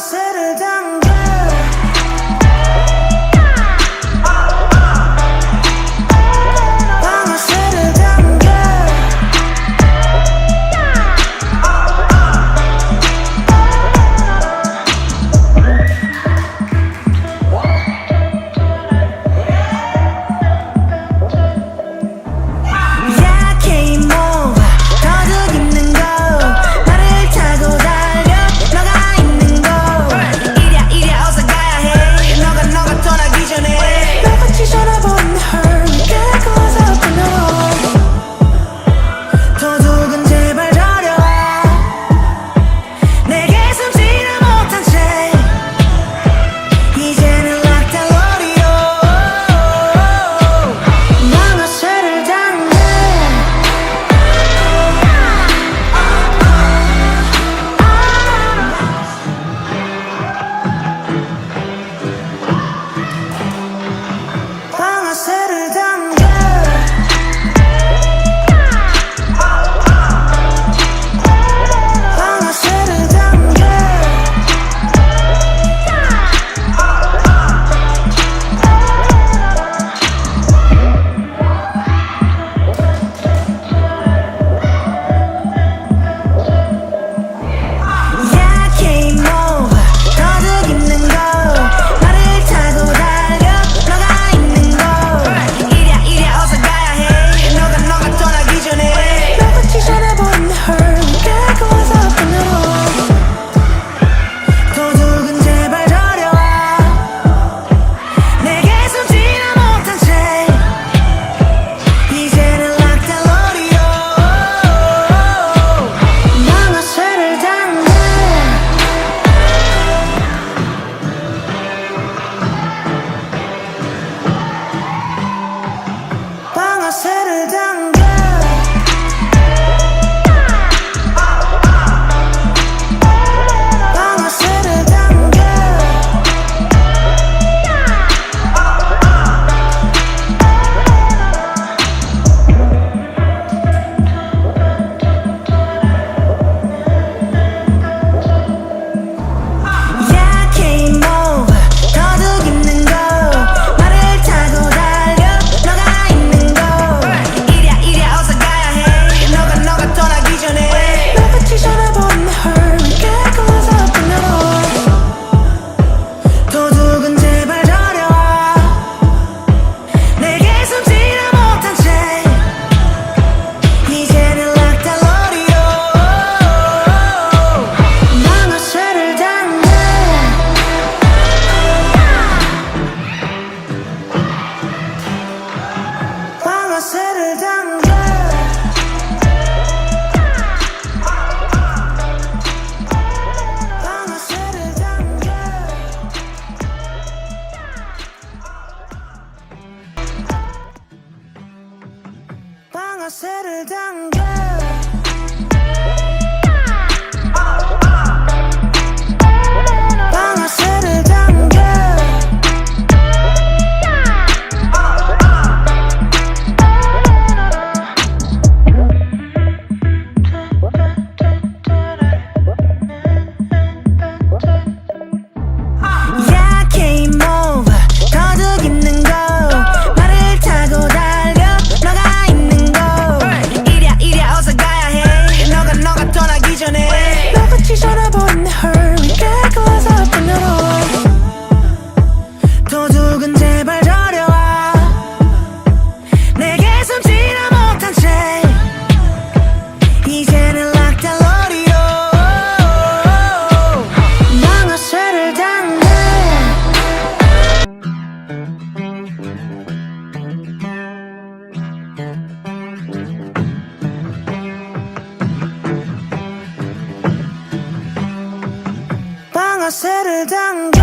방아쇠를 당겨 방아쇠를 당겨 야 게임 오버 거듭 입는 거 나를 타고 달려 너가 있는 곳 이랴 어서 가야 해 너가 떠나기 전에 너같이 전화번호 깨고 와서 끊어 도둑은 제발 저려와 내게 숨지를 못한 채 이제는 락달러리로 방아쇠를 당겨 방아쇠를 당겨 방아쇠를 당겨 야 게임 오버 거듭 입는 거 나를 타고 달려 너가 있는 곳 이랴 어서 가야 해 너가 떠나기 전에 너같이 전화번호 깨고 와서 끊어 도둑은 제발 저려와 내게 숨지를 못한 채 이제는 락달러리로 방아쇠를 당겨 방아쇠를 당겨 방아쇠를 당겨 야 게임 오버 거듭 입는 거 나를 타고 달려 너가 있는 곳 이랴 어서 가야 해 너가 떠나기 전에 너같이 전화번호 깨고 와서 끊어 도둑은 제발 저려와 내게 숨지를 못한 채 이제는 락달러리로 방아쇠를 당겨 방아쇠를 당겨 방아쇠를 당겨 방아쇠를 당겨 방아쇠를 당겨 야 게임 오버 거듭 입는 거 나를 타고 달려 너가 있는 곳 이랴 어서 가야 해 너가 떠나기 전에 너같이 전화번호 깨고 와서 끊어 도둑은 제발 저려와 내게 숨지를 못한 채 이제는 락달러리로 방아쇠를 당겨 방아쇠를 당겨